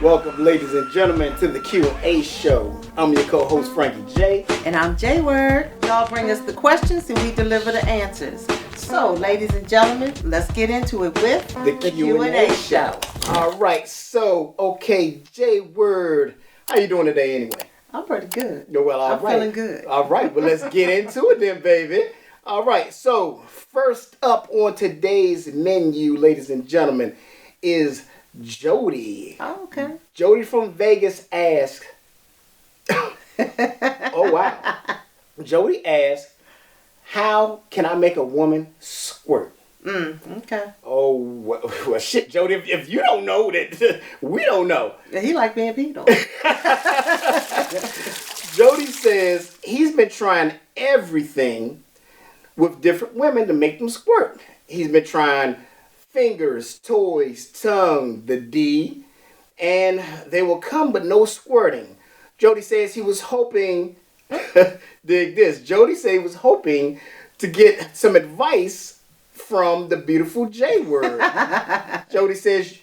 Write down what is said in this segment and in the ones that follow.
Welcome, ladies and gentlemen, to the Q&A show. I'm your co-host, Frankie J. And I'm J Word. Y'all bring us the questions and we deliver the answers. So, ladies and gentlemen, let's get into it with the Q&A show. All right, so, okay, J Word, how you doing today anyway? I'm pretty good. Well, all I'm right. feeling good. All right, well, let's get into it then, baby. All right, so first up on today's menu, ladies and gentlemen, is Jody. Oh, okay. Jody from Vegas asks, oh wow. Jody asks, how can I make a woman squirt? Okay. Oh, well shit, Jody, if you don't know that, we don't know. Yeah, he like being peed on. Jody says he's been trying everything with different women to make them squirt. He's been trying fingers, toys, tongue, the D, and they will come but no squirting. Jody says he was hoping, dig this, Jody said he was hoping to get some advice from the beautiful J Word. Jody says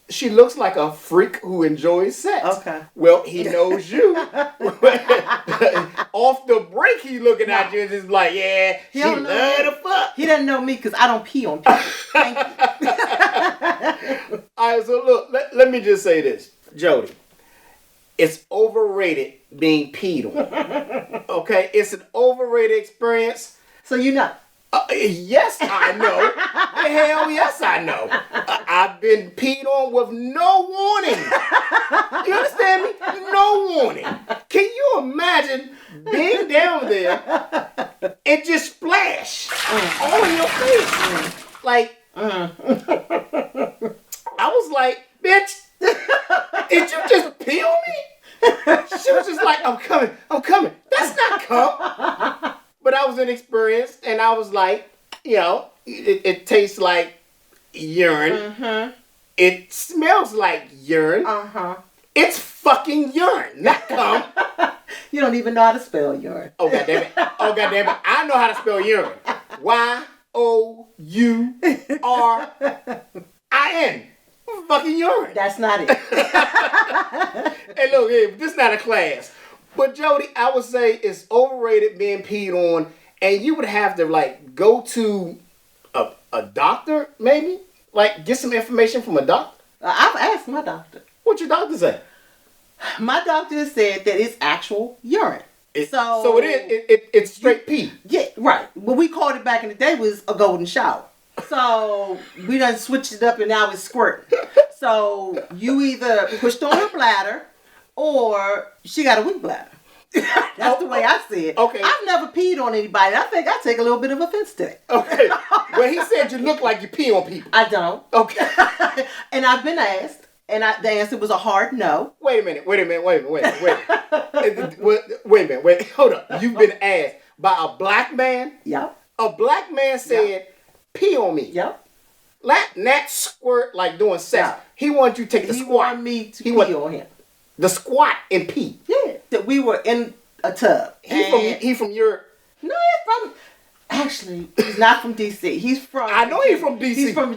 she looks like a freak who enjoys sex. Okay. Well, he knows you. Off the break, he looking at you and just like, yeah, she love to fuck. He doesn't know me because I don't pee on people. Thank you. All right, so look, let me just say this. Jody, it's overrated being peed on. Okay? It's an overrated experience. So you know. Yes, I know. Hell yes, I know. I've been peed on with no warning. You understand me? No warning. Can you imagine being down there and just splash all in your face? Like, I was like, bitch, did you just pee on me? She was just like, I'm coming. That's not cum. But I was inexperienced, and I was like, you know, it tastes like urine. Mm-hmm. It smells like urine. Uh-huh. It's fucking urine, not cum. You don't even know how to spell urine. Oh, goddamn it. I know how to spell urine. Y-O-U-R-I-N. Fucking urine. That's not it. Hey, look, this is not a class. But Jody, I would say it's overrated being peed on, and you would have to like go to a doctor, maybe, like get some information from a doctor. I've asked my doctor. What your doctor say? My doctor said that it's actual urine. So it's straight pee. Yeah, right. What we called it back in the day was a golden shower. So we done switched it up and now it's squirting. So you either pushed on her bladder or she got a weak bladder. That's the way I see it. Okay. I've never peed on anybody. I think I take a little bit of offense to it. Okay. Well, he said you look like you pee on people. I don't. Okay. And I've been asked, and the answer was a hard no. Wait a minute. Hold up. You've been asked by a black man? Yep. A black man said, Yep. Pee on me. Yep. Not squirt like doing sex. Yeah. He wanted you to take the He squat. wanted me to pee on him. The squat and pee. Yeah. That we were in a tub. He from your... No, he's from... Actually, he's not from D.C. He's from... I know he's from D.C. He's from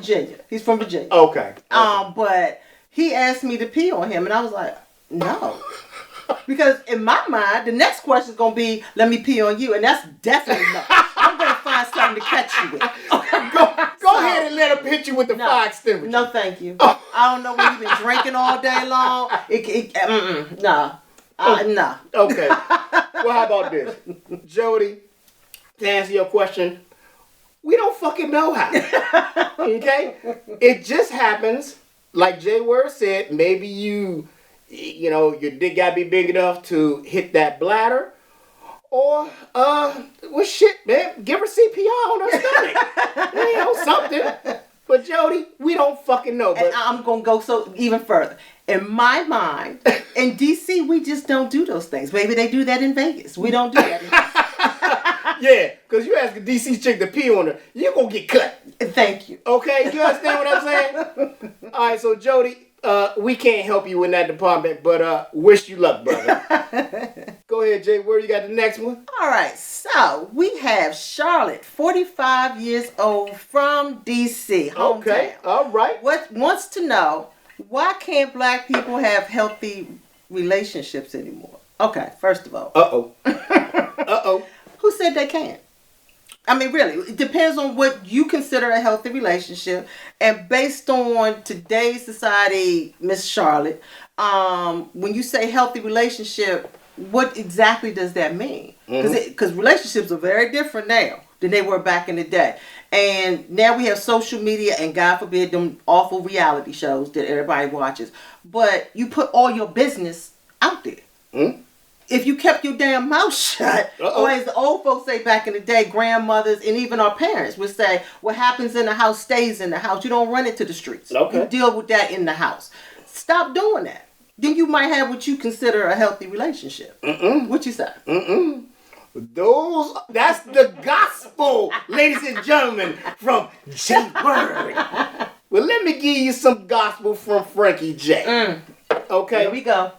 Virginia. Okay. But he asked me to pee on him, and I was like, no. Because in my mind, the next question is going to be, let me pee on you, and that's definitely no. I'm going to find something to catch you with. Go ahead and let him hit you with the fire extinguisher. No, thank you. I don't know what you've been drinking all day long. No. No. Okay. Well, how about this? Jody, to answer your question, we don't fucking know how. Okay? It just happens, like J Word said, maybe your dick gotta be big enough to hit that bladder. Or, well, shit, man, give her CPR on her stomach. Something. But Jody, we don't fucking know. But and I'm going to go even further. In my mind, in D.C., we just don't do those things. Maybe they do that in Vegas. We don't do that in yeah, because you ask a D.C. chick to pee on her, you're going to get cut. Thank you. Okay, you understand what I'm saying? All right, so Jody, we can't help you in that department, but wish you luck, brother. Go ahead, Jay. Where you got the next one? All right, so we have Charlotte, 45 years old, from D.C. hometown. Okay, all right. Wants to know, Why can't black people have healthy relationships anymore? Okay, first of all. Uh-oh. Uh-oh. Who said they can't? I mean, really, it depends on what you consider a healthy relationship. And based on today's society, Miss Charlotte, when you say healthy relationship, what exactly does that mean? Because relationships are very different now than they were back in the day. And now we have social media and, God forbid, them awful reality shows that everybody watches. But you put all your business out there. Mm. If you kept your damn mouth shut, or as the old folks say back in the day, grandmothers and even our parents would say, what happens in the house stays in the house. You don't run it to the streets. Okay. You deal with that in the house. Stop doing that. Then you might have what you consider a healthy relationship. What you say? That's the gospel, ladies and gentlemen, from J Word. Well, let me give you some gospel from Frankie J. Okay. Here we go.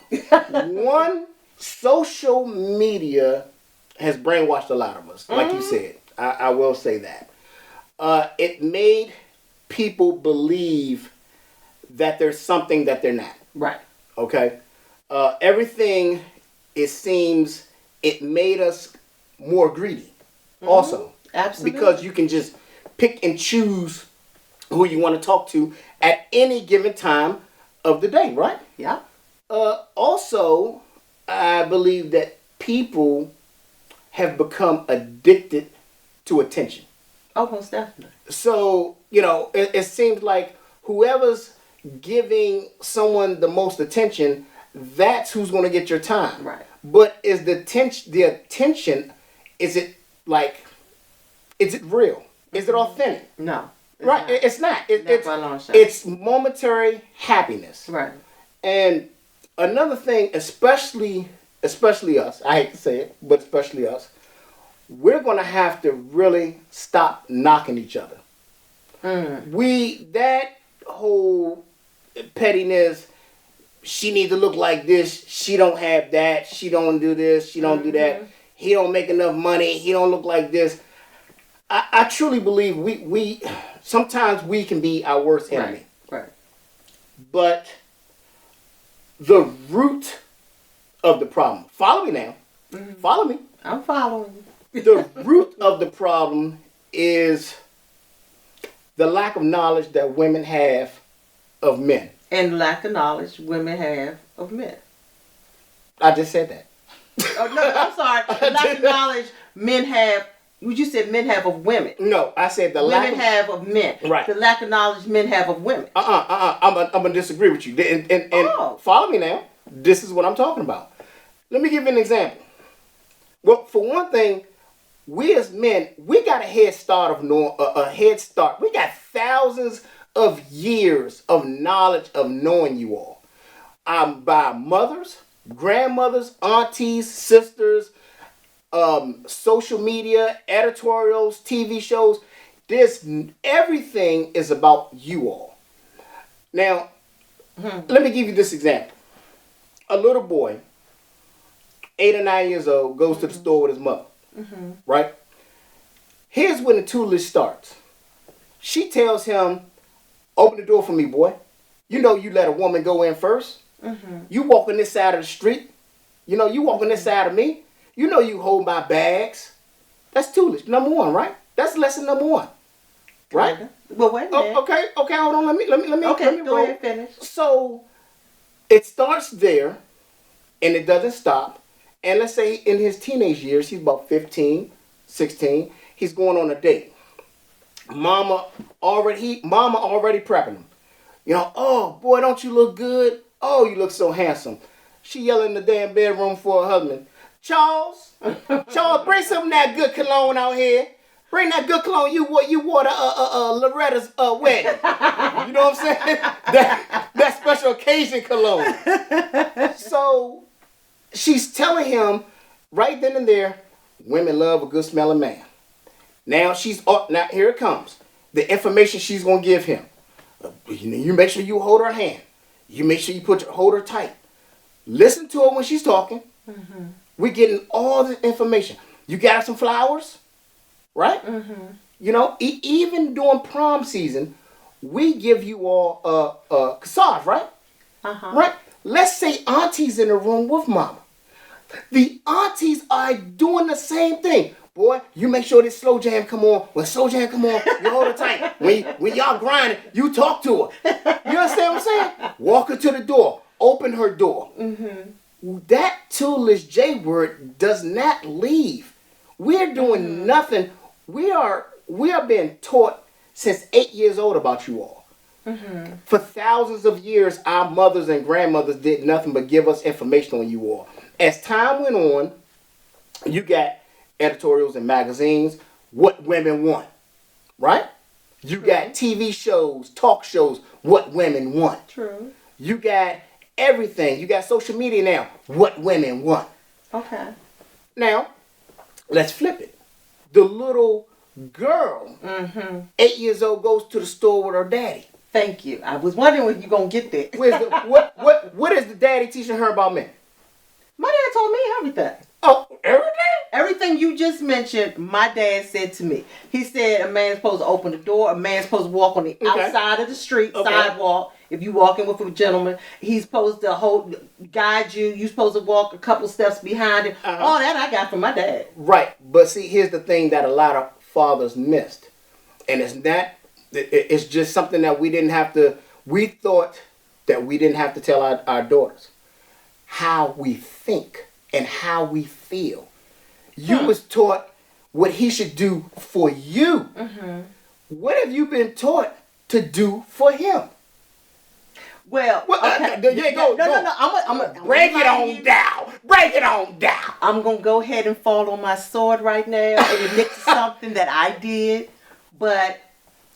One, social media has brainwashed a lot of us, like you said. I will say that. It made people believe that there's something that they're not. Right. Okay? Everything, it seems, it made us more greedy also. Absolutely. Because you can just pick and choose who you want to talk to at any given time of the day, right? Yeah. Also, I believe that people have become addicted to attention. Oh, most definitely. So, it seems like whoever's giving someone the most attention, that's who's going to get your time. Right. But is the attention, is it real? Is it authentic? No. Right. Not. It's not. Not by a long shot. It's momentary happiness. Right. And another thing, especially us, I hate to say it, but especially us, we're going to have to really stop knocking each other. That whole pettiness, she needs to look like this, she don't have that, she don't do this, she don't do that, he don't make enough money, he don't look like this. I truly believe we sometimes we can be our worst enemy. Right. But the root of the problem, follow me now, follow me. I'm following you. The root of the problem is the lack of knowledge that women have of men. And lack of knowledge women have of men. I just said that. Oh, no, I'm sorry. The lack of knowledge men have. You said men have of women. No, I said the women have of men. Right. The lack of knowledge men have of women. I'm gonna disagree with you. And follow me now. This is what I'm talking about. Let me give you an example. Well, for one thing, we as men, we got a head start We got thousands of years of knowledge of knowing you all. By mothers, grandmothers, aunties, sisters, social media, editorials, TV shows. Everything is about you all. Now, let me give you this example. A little boy, 8 or 9 years old, goes to the store with his mother. Right? Here's when the tutelage starts. She tells him, open the door for me, boy. You know you let a woman go in first. You walk on this side of the street. You walk on this side of me. You know you hold my bags. That's tutelage, number one, right? That's lesson number one. Right? Well, wait a minute. Okay, hold on. Let me Go roll. ahead, finish. So, it starts there, and it doesn't stop. And let's say in his teenage years, he's about 15, 16. He's going on a date. Mama already prepping him. Oh, boy, don't you look good? Oh, you look so handsome. She yelling in the damn bedroom for her husband. Charles, bring some of that good cologne out here. Bring that good cologne you wore to Loretta's wedding. You know what I'm saying? That special occasion cologne. So she's telling him right then and there, women love a good smelling man. Now here it comes. The information she's gonna give him. You make sure you hold her hand. You make sure you hold her tight. Listen to her when she's talking. We're getting all the information. You got some flowers, right? Even during prom season, we give you all a cassage, right? Uh-huh. Right? Let's say auntie's in the room with mama. The aunties are doing the same thing. Boy, you make sure this slow jam come on. When slow jam come on, you hold it tight. When y'all grinding, you talk to her. You understand what I'm saying? Walk her to the door. Open her door. That toolish J word does not leave. We're doing nothing. We are being taught since 8 years old about you all. For thousands of years, our mothers and grandmothers did nothing but give us information on you all. As time went on, you got editorials and magazines, what women want, right? You got TV shows, talk shows, what women want. True. You got everything. You got social media now, what women want. Okay. Now, let's flip it. The little girl, 8 years old, goes to the store with her daddy. Thank you. I was wondering when you're going to get there. What is the daddy teaching her about men? My dad told me everything. Oh, everything? Everything you just mentioned, my dad said to me. He said a man's supposed to open the door. A man's supposed to walk on the outside of the street, sidewalk. If you walking with a gentleman, he's supposed to guide you. You're supposed to walk a couple steps behind him. All that I got from my dad. Right. But see, here's the thing that a lot of fathers missed. And it's just something that we thought that we didn't have to tell our daughters. How we think and how we feel. You was taught what he should do for you. What have you been taught to do for him? Well, okay. Go. I'm break it on down. Break it on down. I'm gonna go ahead and fall on my sword right now and admit to something that I did. But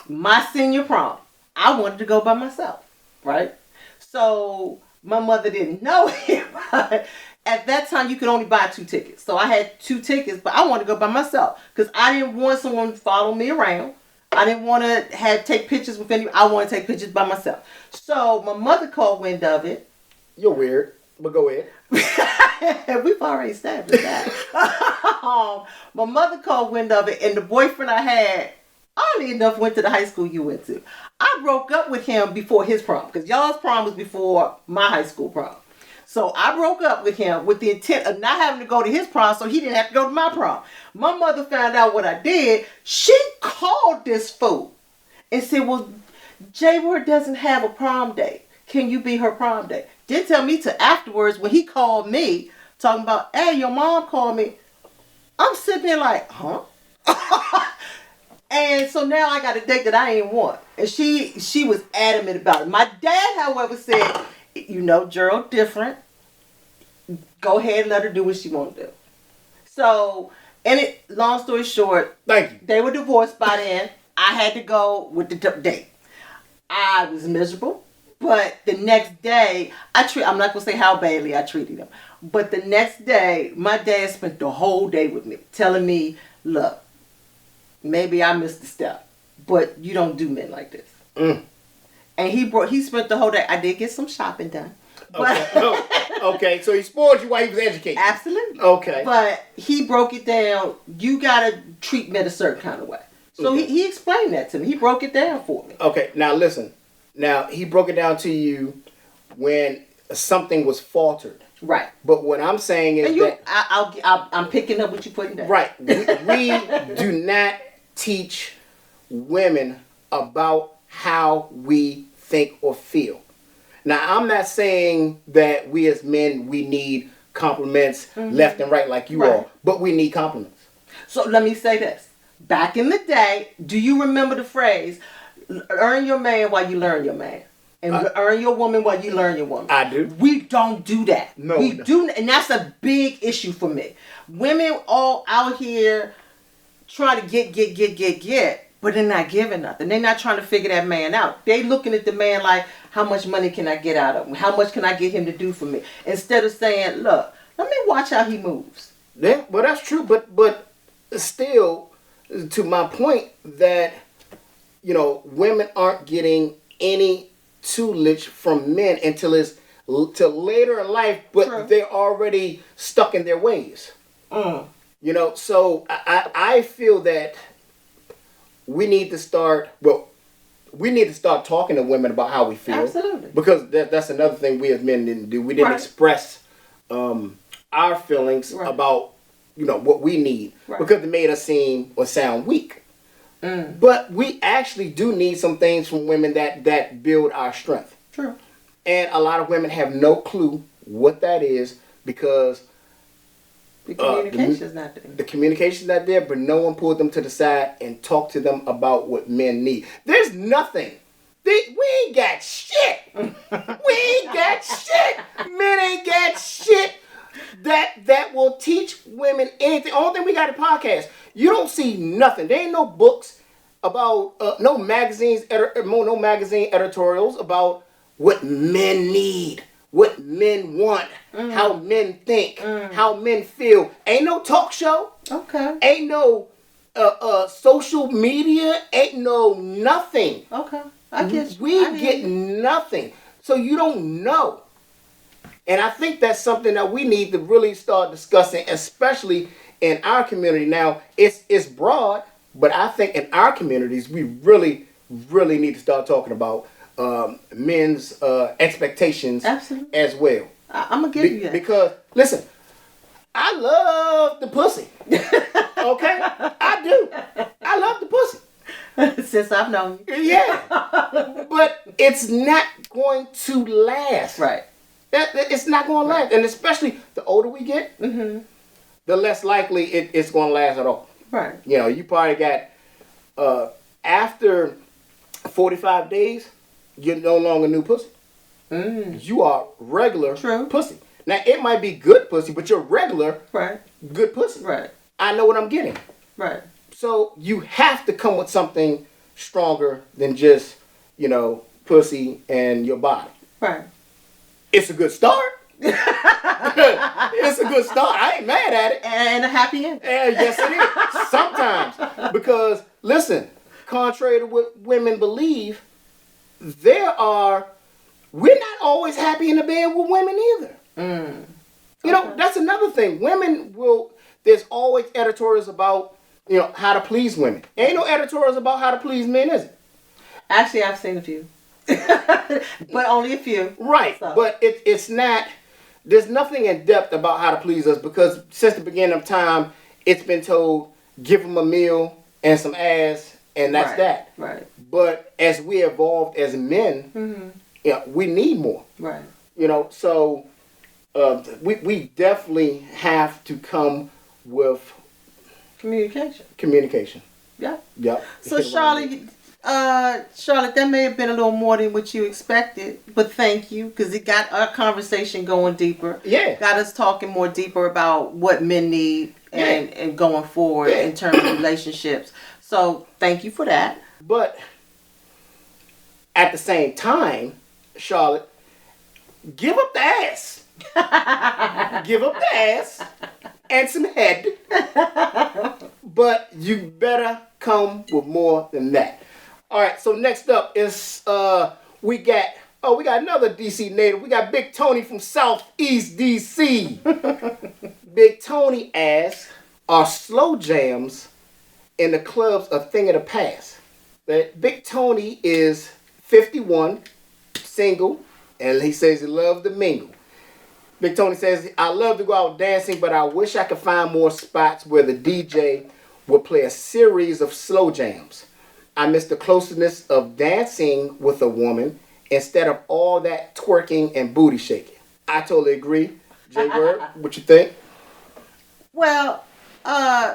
my senior prom, I wanted to go by myself, right? So my mother didn't know it, but at that time you could only buy 2 tickets. So I had 2 tickets, but I wanted to go by myself because I didn't want someone to follow me around. I didn't want to take pictures with anyone. I want to take pictures by myself. So my mother caught wind of it. You're weird, but go ahead. We've already established that. My mother caught wind of it, and the boyfriend I had, oddly enough, went to the high school you went to. I broke up with him before his prom, because y'all's prom was before my high school prom. So I broke up with him with the intent of not having to go to his prom, so he didn't have to go to my prom. My mother found out what I did. She called this fool and said, well, J-Word doesn't have a prom date. Can you be her prom date? Didn't tell me till afterwards when he called me, talking about, hey, your mom called me. I'm sitting there like, huh? And so now I got a date that I ain't want. And she was adamant about it. My dad, however, said, you know, Gerald different. Go ahead and let her do what she want to do. So, long story short, thank you. They were divorced by then. I had to go with the date. I was miserable. But the next day, I'm not going to say how badly I treated him. But the next day, my dad spent the whole day with me, telling me, look, maybe I missed a step, but you don't do men like this. And he spent the whole day. I did get some shopping done. But okay, so he spoiled you while he was educating. Absolutely. Okay. But he broke it down. You got to treat men a certain kind of way. So he explained that to me. He broke it down for me. Okay, now listen. Now, he broke it down to you when something was faltered. Right. But what I'm saying is I'm picking up what you're putting down. Right. We do not teach women about how we think or feel. Now, I'm not saying that we as men, we need compliments left and right like you all, but we need compliments. So let me say this. Back in the day, do you remember the phrase, earn your man while you learn your man? And earn your woman while you learn your woman. I do. We don't do that. No, we do, and that's a big issue for me. Women all out here trying to get, but they're not giving nothing. They're not trying to figure that man out. They looking at the man like, how much money can I get out of him? How much can I get him to do for me? Instead of saying, look, let me watch how he moves. Yeah, well, that's true, but still, to my point that, you know, women aren't getting any tutelage from men until later in life, but they're already stuck in their ways. You know, so I feel that we need to start, well, we need to start talking to women about how we feel. Absolutely. Because that's another thing we as men didn't do. We didn't Right. express our feelings Right. about, what we need. Right. Because it made us seem or sound weak. But we actually do need some things from women that build our strength. True. And a lot of women have no clue what that is because The communication's not there. the communication's not there, but no one pulled them to the side and talked to them about what men need. There's nothing. We ain't got shit. We ain't got shit. Men ain't got shit that will teach women anything. Only thing we got is podcast. You don't see nothing. There ain't no books about no magazine editorials about what men need, what men want, how men think, how men feel. Ain't no talk show. Okay. Ain't no social media. Ain't no nothing. Okay. I get you. We I hear get you. nothing. So you don't know. And I think that's something that we need to really start discussing, especially in our community. Now, it's broad, but I think in our communities, we really, really need to start talking about men's expectations Absolutely. as well. I'm going to give you that. Because, listen, I love the pussy. Okay? I do. I love the pussy. Since I've known you. Yeah. But it's not going to last. Right. It's not going to last. And especially the older we get, the less likely it's going to last at all. Right. You probably got, after 45 days, you're no longer new pussy. You are regular True. pussy. Now, it might be good pussy, but you're regular Right. good pussy. Right. I know what I'm getting. Right. So you have to come with something stronger than just, pussy and your body. Right. It's a good start. It's a good start. I ain't mad at it. And a happy ending. And yes, it is. Sometimes. Because, listen, contrary to what women believe, we're not always happy in the bed with women either. That's another thing. There's always editorials about, how to please women. Ain't no editorials about how to please men, is it? Actually, I've seen a few. But only a few. Right. So. But it's not, there's nothing in depth about how to please us because since the beginning of time, it's been told, give them a meal and some ass, and that's Right. that. Right. But as we evolved as men, we need more. Right. So we definitely have to come with communication. Yeah. Yep. So Charlotte, that may have been a little more than what you expected, but thank you because it got our conversation going deeper. Yeah. Got us talking more deeper about what men need and going forward in terms of relationships. So thank you for that. But at the same time, Charlotte, give up the ass. Give up the ass and some head. But you better come with more than that. All right, so next up is we got another DC native. We got Big Tony from Southeast DC. Big Tony asks, are slow jams in the clubs a thing of the past? Big Tony is 51, single, and he says he loves to mingle. Big Tony says, I love to go out dancing, but I wish I could find more spots where the DJ would play a series of slow jams. I miss the closeness of dancing with a woman instead of all that twerking and booty shaking. I totally agree. Jay Bird, what you think? Well,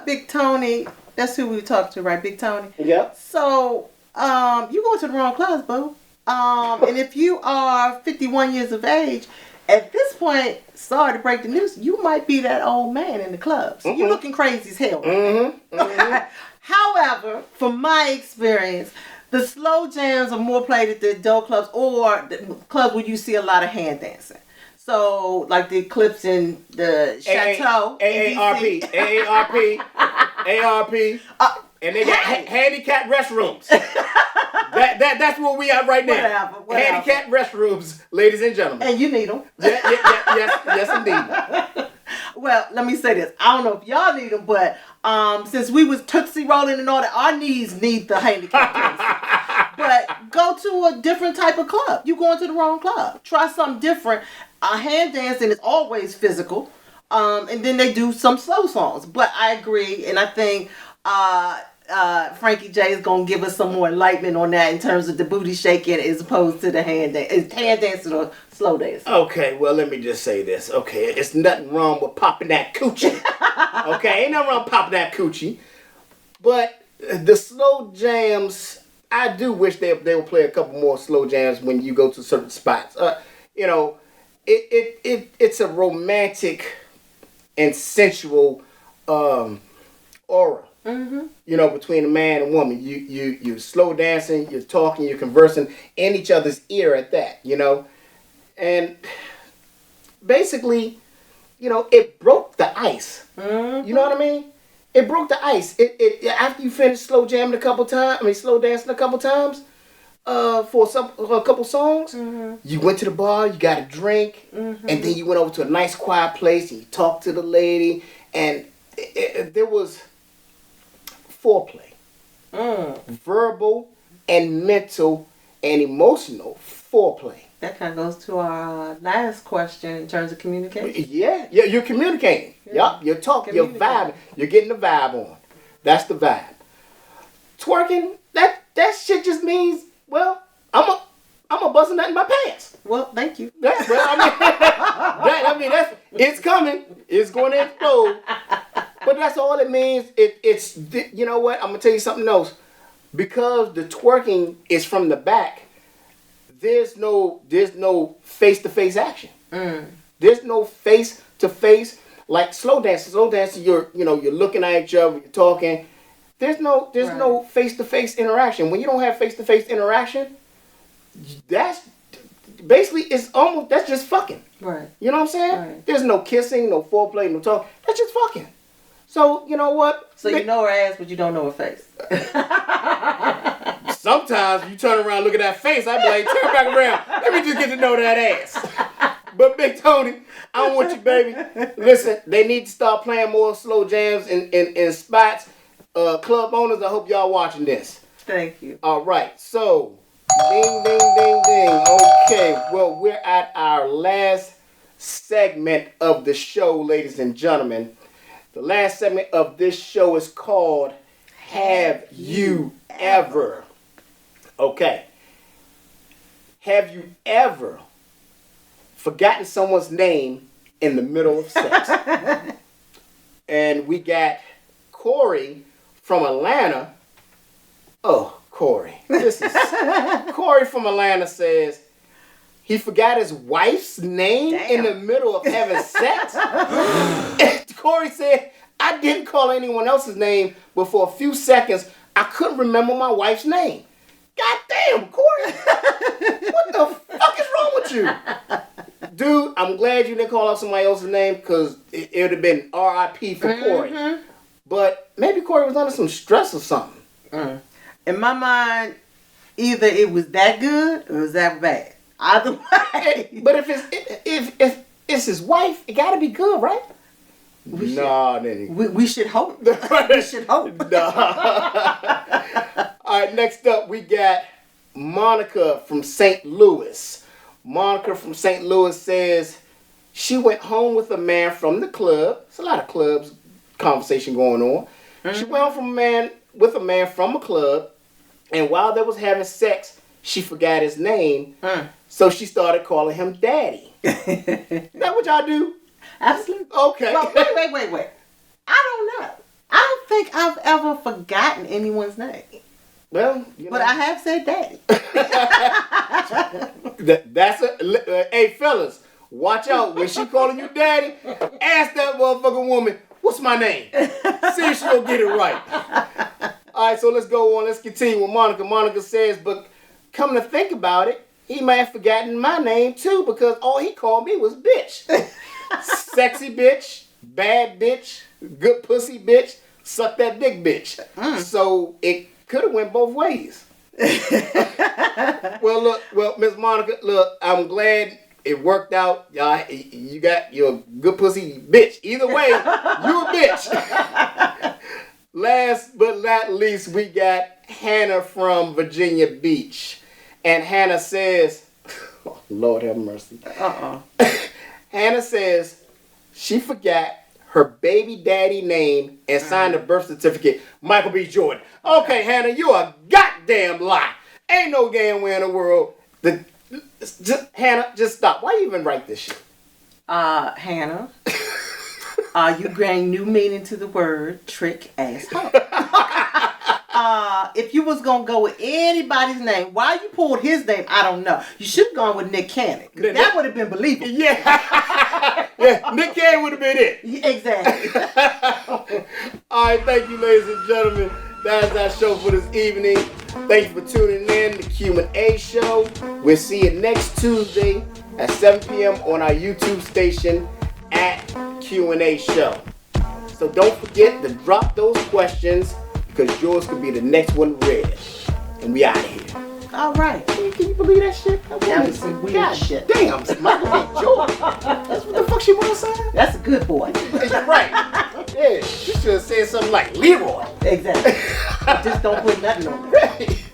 Big Tony, that's who we talked to, right? Big Tony. Yeah. So, you going to the wrong class, boo. And if you are 51 years of age, at this point, sorry to break the news, you might be that old man in the club. So you're looking crazy as hell. However, from my experience, the slow jams are more played at the adult clubs or the clubs where you see a lot of hand dancing. So, like the Eclipse in the Chateau. AARP. And they got handicapped restrooms. That's where we are right now. Whatever. Handicapped restrooms, ladies and gentlemen. And you need them. Yes, indeed. Well, let me say this. I don't know if y'all need them, but since we was Tootsie rolling and all that, our knees need the handicap bracelet. But go to a different type of club. You going to the wrong club. Try something different. Hand dancing is always physical. And then they do some slow songs. But I agree, and I think Frankie J is gonna give us some more enlightenment on that in terms of the booty shaking as opposed to the hand dance. Is hand dancing or slow dancing? Okay, well, let me just say this. Okay, it's nothing wrong with popping that coochie. Okay, ain't nothing wrong with popping that coochie. But the slow jams, I do wish they would play a couple more slow jams when you go to certain spots. You know, it's a romantic and sensual aura. Mm-hmm. You know, between a man and woman, you slow dancing, you're talking, you're conversing in each other's ear at that. You know, and basically, you know, it broke the ice. Mm-hmm. You know what I mean? It broke the ice. It after you finish slow dancing a couple times, for a couple songs, Mm-hmm. you went to the bar, you got a drink, Mm-hmm. and then you went over to a nice quiet place and you talked to the lady, and there was foreplay, verbal and mental and emotional foreplay. That kind of goes to our last question in terms of communication. Yeah, you're communicating. Yeah. Yup, you're talking, you're Communicating. vibing, you're getting the vibe on. That's the vibe. Twerking, that shit just means, well, I'm a busting that in my pants. Well, thank you. That's it's coming. It's going to explode. But that's all it means. It's you know what? I'm gonna tell you something else. Because the twerking is from the back, there's no face-to-face action. There's no face-to-face like slow dancing. Slow dancing, you're looking at each other, you're talking. There's no face-to-face interaction. When you don't have face-to-face interaction, that's basically that's just fucking. Right. You know what I'm saying? Right. There's no kissing, no foreplay, no talk. That's just fucking. So you know what? So you know her ass, but you don't know her face. Sometimes you turn around, look at that face. I be like, turn back around. Let me just get to know that ass. But Big Tony, I don't want you, baby. Listen, they need to start playing more slow jams in spots. Club owners, I hope y'all watching this. Thank you. All right, so ding, ding, ding, ding. Okay, well, we're at our last segment of the show, ladies and gentlemen. The last segment of this show is called Have You Ever? Okay. Have you ever forgotten someone's name in the middle of sex? And we got Corey from Atlanta. Oh, Corey. Corey from Atlanta says he forgot his wife's name in the middle of having sex. And Corey said, I didn't call anyone else's name, but for a few seconds, I couldn't remember my wife's name. God damn, Corey. What the fuck is wrong with you? Dude, I'm glad you didn't call out somebody else's name because it would have been R.I.P. for Corey. But maybe Corey was under some stress or something. In my mind, either it was that good or it was that bad. Either way. But if it's his wife, it gotta be good, right? Nah, nigga. We should hope. We should hope. Nah. All right, next up we got Monica from St. Louis. Monica from St. Louis says she went home with a man from the club. There's a lot of clubs conversation going on. She went home with a man from a club, and while they was having sex, she forgot his name. So she started calling him Daddy. That what y'all do? Absolutely. Okay. Well, wait. I don't know. I don't think I've ever forgotten anyone's name. Well, but I have said Daddy. Hey, fellas, watch out. When she calling you Daddy, ask that motherfucking woman, what's my name? See if she'll get it right. All right, so let's go on. Let's continue with Monica. Monica says, but come to think about it, he might have forgotten my name too because all he called me was bitch. Sexy bitch, bad bitch, good pussy bitch, suck that dick bitch. So it could have went both ways. Well, Miss Monica, look, I'm glad it worked out. Y'all, you got your good pussy, bitch. Either way, you a bitch. Last but not least, we got Hannah from Virginia Beach. And Hannah says, oh, Lord have mercy. Hannah says she forgot her baby daddy name and signed a birth certificate, Michael B. Jordan. Okay, Hannah, you a goddamn lie. Ain't no damn way in the world. Hannah, just stop. Why you even write this shit? Hannah, you bring new meaning to the word trick asshole. If you was gonna go with anybody's name, why you pulled his name, I don't know. You should have gone with Nick Cannon. That would have been believable. Yeah. Yeah, Nick Cannon would have been it. Exactly. All right, thank you, ladies and gentlemen. That's our show for this evening. Thank you for tuning in to the Q&A show. We'll see you next Tuesday at 7 p.m. on our YouTube station at Q&A show. So don't forget to drop those questions because yours could be the next one read. And we out of here. All right. Can you believe that shit? That was some weird shit. Damn, Michael B. Jordan. That's what the fuck she want to say? That's a good boy. Right. Yeah, she should have said something like Leroy. Exactly. Just don't put nothing on there. Right.